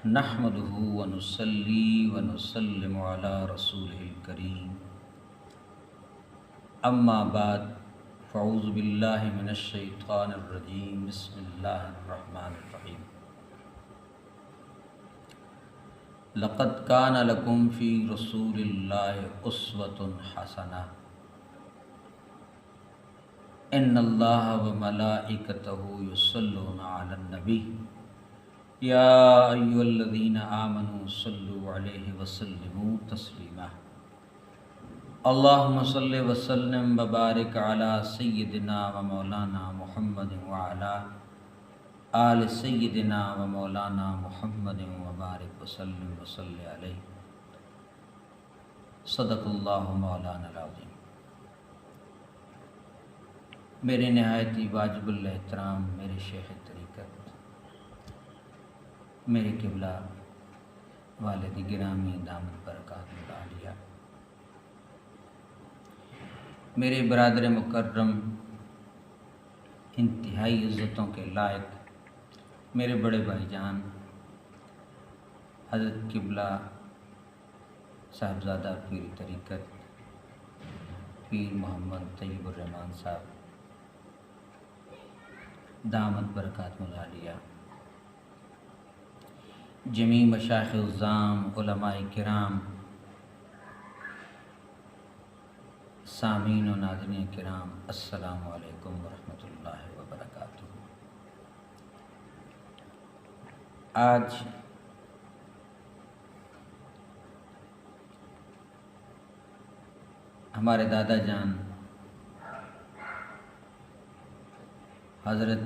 نحمده ونصلي ونسلم على رسوله الكريم اما بعد فاعوذ باللہ من الشیطان الرجیم بسم اللہ الرحمن الرحیم لقد كان لكم في رسول الله اسوة حسنة ان اللہ وملائکته یصلون علی النبی یا ایھا الذین آمنوا صلوا علیہ وسلموا تسلیما اللہم صل وسلم وبارک علی سیدنا و مولانا محمد وعلی آل سیدنا و مولانا محمد وبارک وسلم وصلی علیہ صدق اللہ مولانا العظیم۔ میرے نہایت ہی واجب الاحترام میرے شیخ طریقت، میرے قبلہ والد گرامی دامت برکات العالیہ، میرے برادر مکرم انتہائی عزتوں کے لائق میرے بڑے بھائی جان حضرت قبلہ صاحبزادہ پیر طریقت پیر محمد طیب الرحمان صاحب دامت برکات العالیہ، جمیع مشائخ الزام، علماء کرام، سامعین و ناظرین کرام، السلام علیکم ورحمۃ اللہ وبرکاتہ۔ آج ہمارے دادا جان حضرت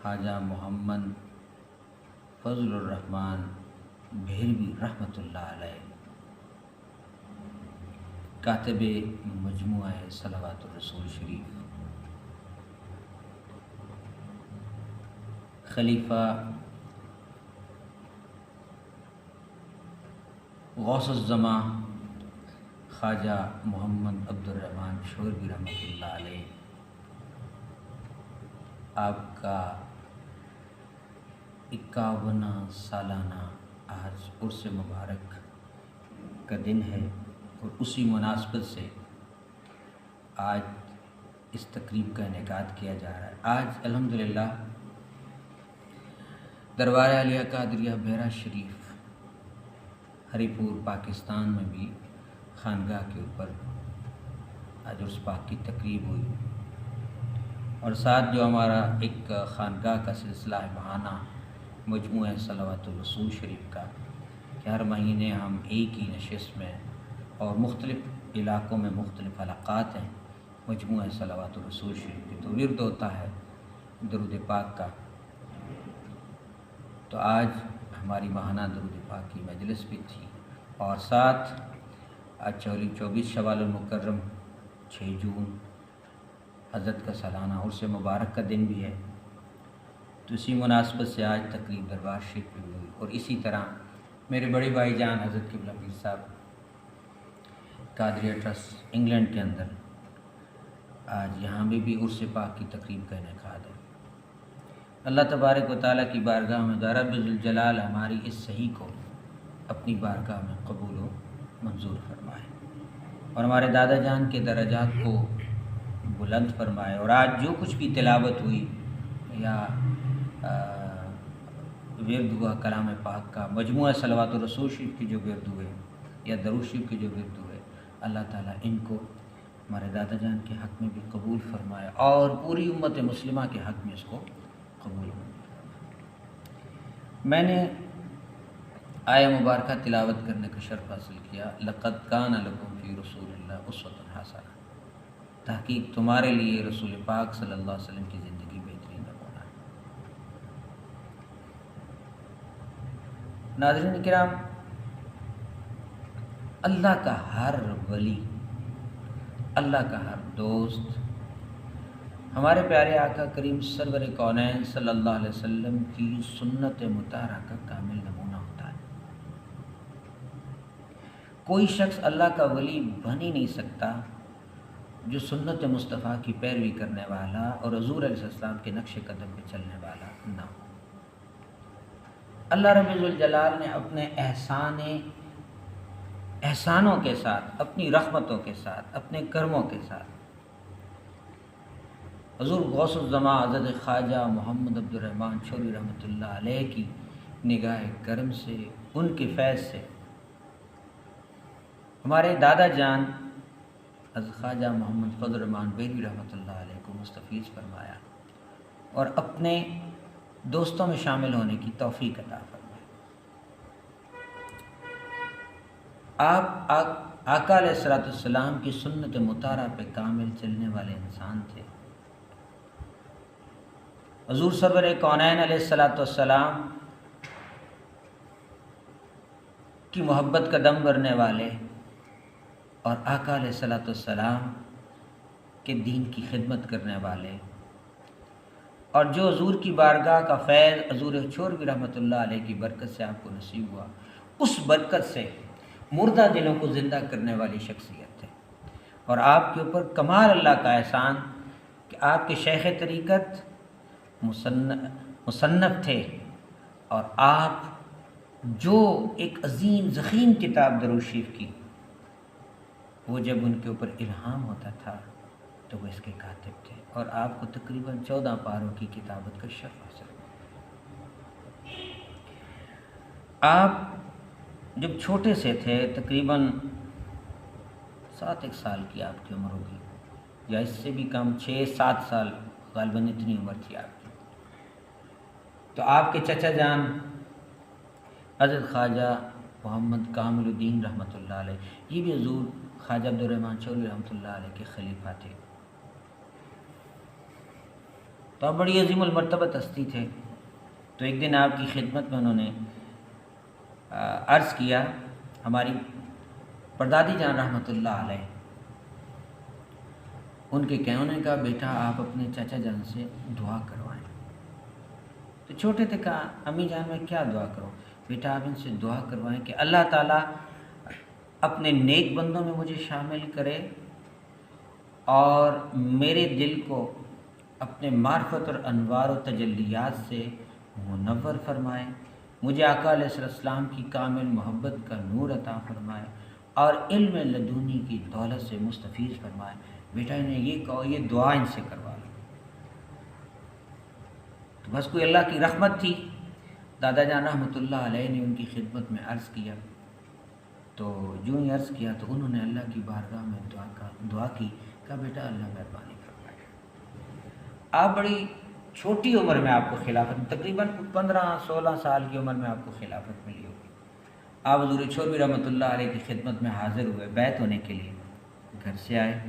خواجہ محمد فضل الرحمن بھیروی رحمۃ اللہ علیہ، کاتب مجموعہ صلوات الرسول شریف، خلیفہ غوث الزماں خواجہ محمد عبد الرحمن شوربی رحمۃ اللہ علیہ، آپ کا 51 سالانہ آج عرس مبارک کا دن ہے، اور اسی مناسبت سے آج اس تقریب کا انعقاد کیا جا رہا ہے۔ آج الحمدللہ دربار عالیہ قادریہ بیرا شریف ہری پور پاکستان میں بھی خانگاہ کے اوپر آج عرس پاک کی تقریب ہوئی، اور ساتھ جو ہمارا ایک خانگاہ کا سلسلہ ہے ماہانہ مجموعہ صلوات الرسول شریف کا، کہ ہر مہینے ہم ایک ہی نشست میں اور مختلف علاقوں میں مختلف حلقات ہیں مجموعہ صلوات الرسول شریف کی، تو ورد ہوتا ہے درود پاک کا۔ تو آج ہماری ماہانہ درود پاک کی مجلس بھی تھی، اور ساتھ آج 24 شوال المکرم 6 جون حضرت کا سالانہ عرس مبارک کا دن بھی ہے، تو اسی مناسبت سے آج تقریب دربار شریف بھی ہوئی، اور اسی طرح میرے بڑے بھائی جان حضرت قبلہ پیر صاحب قادریہ ٹرسٹ انگلینڈ کے اندر آج یہاں بھی عرس پاک کی تقریب کا انعقاد ہے۔ اللہ تبارک و تعالیٰ کی بارگاہ میں رب ذوالجلال ہماری اس صحیح کو اپنی بارگاہ میں قبول و منظور فرمائے، اور ہمارے دادا جان کے درجات کو بلند فرمائے، اور آج جو کچھ بھی تلاوت ہوئی یا ورد ہوا کلام پاک کا، مجموعہ صلوات الرسول شریف کی جو ورد ہوئے یا درود شریف کے جو ورد ہوئے، اللہ تعالیٰ ان کو ہمارے دادا جان کے حق میں بھی قبول فرمائے، اور پوری امت مسلمہ کے حق میں اس کو قبول فرمائے۔ میں نے آیہ مبارکہ تلاوت کرنے کا شرف حاصل کیا، لقد کان لکم فی رسول اللہ اسوۃ حسنہ، تحقیق تمہارے لیے رسول پاک صلی اللہ علیہ وسلم کی زندگی بہترین نمونہ ہے۔ ناظرین کرام، اللہ کا ہر ولی، اللہ کا ہر دوست ہمارے پیارے آقا کریم سرور کونین صلی اللہ علیہ وسلم کی سنت مطہرہ کا کامل نمونہ ہوتا ہے۔ کوئی شخص اللہ کا ولی بن ہی نہیں سکتا جو سنت مصطفیٰ کی پیروی کرنے والا اور حضور علیہ السلام کے نقش قدم پہ چلنے والا نہ ہو۔ اللہ رب ذوالجلال نے اپنے احسانوں کے ساتھ، اپنی رحمتوں کے ساتھ، اپنے کرموں کے ساتھ حضور غوث الزماں حضرت خواجہ محمد عبد الرحمن چودھری رحمۃ اللہ علیہ کی نگاہ کرم سے، ان کے فیض سے ہمارے دادا جان حضرت خواجہ محمد فضل الرحمن بریلوی رحمۃ اللہ علیہ کو مستفیض فرمایا اور اپنے دوستوں میں شامل ہونے کی توفیق عطا فرمائی۔ آپ آقا علیہ الصلوۃ والسلام کی سنت مطہرہ پہ کامل چلنے والے انسان تھے۔ حضور سرور کونین علیہ الصلوۃ والسلام کی محبت کا دم بھرنے والے اور آقا علیہ الصلوۃ والسلام کے دین کی خدمت کرنے والے، اور جو حضور کی بارگاہ کا فیض حضور چودھری رحمۃ اللہ علیہ کی برکت سے آپ کو نصیب ہوا، اس برکت سے مردہ دلوں کو زندہ کرنے والی شخصیت ہے۔ اور آپ کے اوپر کمال اللہ کا احسان کہ آپ کے شیخ طریقت مصنف تھے، اور آپ جو ایک عظیم ضخیم کتاب درود شریف کی، وہ جب ان کے اوپر الہام ہوتا تھا تو وہ اس کے کاتب تھے، اور آپ کو تقریباً 14 پاروں کی کتابت کا شرف حاصل ہوا۔ آپ جب چھوٹے سے تھے، تقریباً 7 سال کی آپ کی عمر ہوگی، یا اس سے بھی کم، 6-7 سال غالباً اتنی عمر تھی آپ کی، تو آپ کے چچا جان حضرت خواجہ محمد کامل الدین رحمۃ اللہ علیہ، یہ بھی حضور خواجہ عبد الرحمن چودھری رحمۃ اللہ علیہ کے خلیفہ تھے، تو آپ بڑی عظیم المرتبت ہستی تھے۔ تو ایک دن آپ کی خدمت میں انہوں نے عرض کیا، ہماری پردادی جان رحمۃ اللہ علیہ، ان کے کہنے کا بیٹا آپ اپنے چچا جان سے دعا کروائیں۔ تو چھوٹے تھے، کہا امی جان میں کیا دعا کروں؟ بیٹا آپ ان سے دعا کروائیں کہ اللہ تعالیٰ اپنے نیک بندوں میں مجھے شامل کرے اور میرے دل کو اپنے معرفت اور انوار و تجلیات سے منور فرمائے، مجھے آقا علیہ السلام کی کامل محبت کا نور عطا فرمائے اور علم لدنی کی دولت سے مستفیض فرمائے۔ بیٹا انہیں یہ کہو، یہ دعا ان سے کروا لو۔ تو بس کوئی اللہ کی رحمت تھی، دادا جان رحمۃ اللہ علیہ نے ان کی خدمت میں عرض کیا، تو جو ہی عرض کیا تو انہوں نے اللہ کی بارگاہ میں دعا کی، کہا بیٹا اللہ مہربانی فرمائے۔ آپ بڑی چھوٹی عمر میں آپ کو خلافت، تقریباً 15-16 سال کی عمر میں آپ کو خلافت ملی ہوگی۔ آپ حضور چودھری رحمۃ اللہ علیہ کی خدمت میں حاضر ہوئے، بیعت ہونے کے لیے گھر سے آئے۔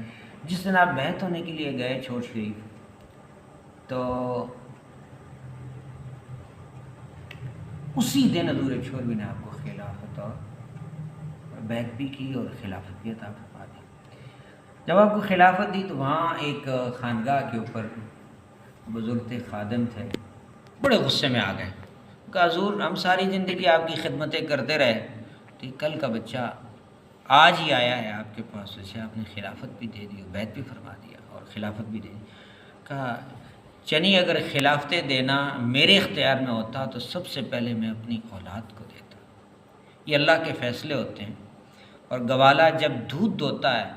جس دن آپ بیعت ہونے کے لیے گئے چھوڑ شریف، تو اسی دن حضور چودھری نے آپ کو خلافت اور بیعت بھی کی اور خلافت بھی عطا فرما دی۔ جب آپ کو خلافت دی تو وہاں ایک خانگاہ کے اوپر بزرگ تھے، خادم تھے، بڑے غصے میں آ گئے، کہا حضور ہم ساری زندگی آپ کی خدمتیں کرتے رہے، تو کل کا بچہ آج ہی آیا ہے آپ کے پاس، اسے آپ نے خلافت بھی دے دی، بیعت بھی فرما دیا اور خلافت بھی دے دی۔ کہا چنی اگر خلافتیں دینا میرے اختیار میں ہوتا تو سب سے پہلے میں اپنی اولاد کو دیتا۔ یہ اللہ کے فیصلے ہوتے ہیں، اور گوالا جب دودھ دوتا ہے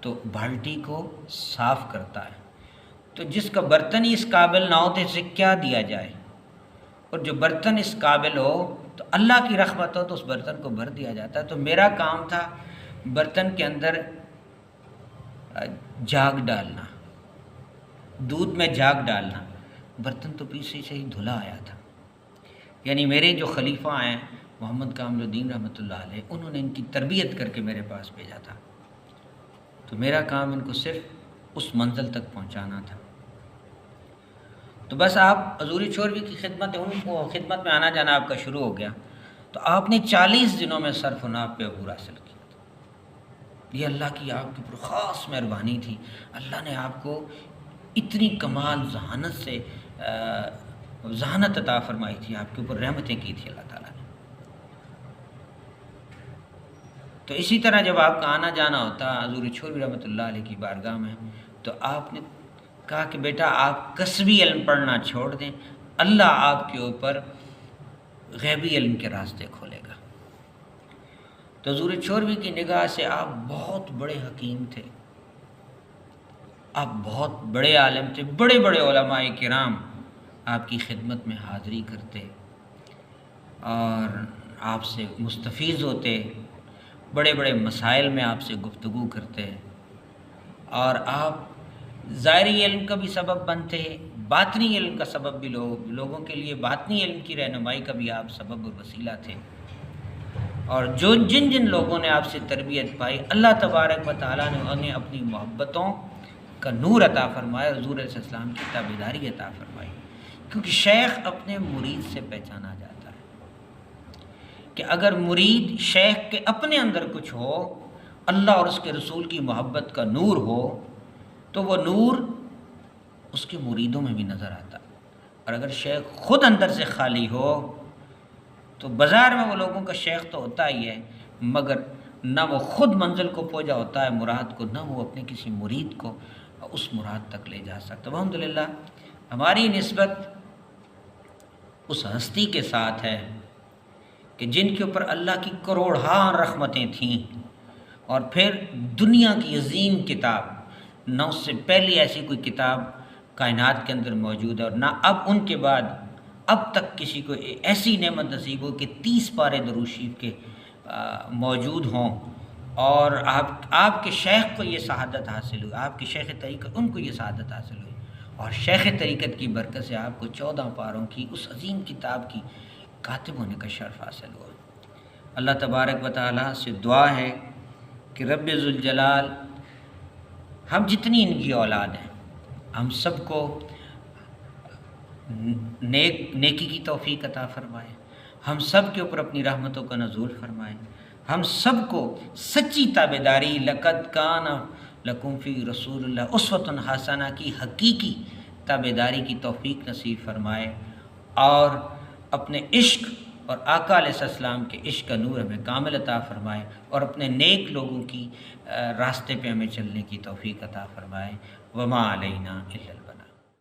تو بالٹی کو صاف کرتا ہے، تو جس کا برتن ہی اس قابل نہ ہو تو اسے کیا دیا جائے، اور جو برتن اس قابل ہو تو اللہ کی رحمت ہو تو اس برتن کو بھر دیا جاتا ہے۔ تو میرا کام تھا برتن کے اندر جھاگ ڈالنا، دودھ میں جھاگ ڈالنا، برتن تو پیچھے سے ہی دھلا آیا تھا۔ یعنی میرے جو خلیفہ ہیں محمد کامل الدین رحمۃ اللہ علیہ، انہوں نے ان کی تربیت کر کے میرے پاس بھیجا تھا، تو میرا کام ان کو صرف اس منزل تک پہنچانا تھا۔ تو بس آپ حضور چودھری کی خدمت، ان کو خدمت میں آنا جانا آپ کا شروع ہو گیا، تو آپ نے 40 دنوں میں صرف و ناف پہ عبور حاصل کیا تھا۔ یہ اللہ کی آپ کے اوپر خاص مہربانی تھی، اللہ نے آپ کو اتنی کمال ذہانت سے ذہانت عطا فرمائی تھی، آپ کے اوپر رحمتیں کی تھی اللہ تعالیٰ نے۔ تو اسی طرح جب آپ کا آنا جانا ہوتا حضور چودھری رحمۃ اللہ علیہ کی بارگاہ میں، تو آپ نے کہا کہ بیٹا آپ کسبی علم پڑھنا چھوڑ دیں، اللہ آپ کے اوپر غیبی علم کے راستے کھولے گا۔ تو حضور چوروی کی نگاہ سے آپ بہت بڑے حکیم تھے، آپ بہت بڑے عالم تھے، بڑے بڑے علماء کرام آپ کی خدمت میں حاضری کرتے اور آپ سے مستفیض ہوتے، بڑے بڑے مسائل میں آپ سے گفتگو کرتے، اور آپ ظاہری علم کا بھی سبب بنتے ہیں، باطنی علم کا سبب بھی لوگوں کے لیے باطنی علم کی رہنمائی کا بھی آپ سبب اور وسیلہ تھے۔ اور جن لوگوں نے آپ سے تربیت پائی، اللہ تبارک و تعالیٰ نے انہیں اپنی محبتوں کا نور عطا فرمایا، حضور علیہ السلام کی تابعداری عطا فرمائی، کیونکہ شیخ اپنے مرید سے پہچانا جاتا ہے کہ اگر مرید شیخ کے اپنے اندر کچھ ہو، اللہ اور اس کے رسول کی محبت کا نور ہو، تو وہ نور اس کے مریدوں میں بھی نظر آتا، اور اگر شیخ خود اندر سے خالی ہو تو بازار میں وہ لوگوں کا شیخ تو ہوتا ہی ہے، مگر نہ وہ خود منزل کو پہنچا ہوتا ہے مراد کو، نہ وہ اپنے کسی مرید کو اس مراد تک لے جا سکتا۔ الحمدللہ ہماری نسبت اس ہستی کے ساتھ ہے کہ جن کے اوپر اللہ کی کروڑہا رحمتیں تھیں، اور پھر دنیا کی عظیم کتاب، نہ اس سے پہلے ایسی کوئی کتاب کائنات کے اندر موجود ہے، اور نہ اب ان کے بعد اب تک کسی کو ایسی نعمت نصیب ہو کہ 30 پارے درود شریف کے موجود ہوں، اور آپ کے شیخ کو یہ سعادت حاصل ہوئی، آپ کے شیخ طریقت ان کو یہ سعادت حاصل ہوئی، اور شیخ طریقت کی برکت سے آپ کو 14 پاروں کی اس عظیم کتاب کی کاتب ہونے کا شرف حاصل ہوا۔ اللہ تبارک و تعالیٰ سے دعا ہے کہ رب ذوالجلال ہم جتنی ان کی اولاد ہیں، ہم سب کو نیکی کی توفیق عطا فرمائے، ہم سب کے اوپر اپنی رحمتوں کا نزول فرمائے، ہم سب کو سچی تابعداری لقد کان لکم فی رسول اللہ اسوۃ حسنہ کی حقیقی تابعداری کی توفیق نصیب فرمائے، اور اپنے عشق اور آقا علیہ السلام کے عشق کا نور ہمیں کامل عطا فرمائے، اور اپنے نیک لوگوں کی راستے پہ ہمیں چلنے کی توفیق عطا فرمائے۔ وما علینا الا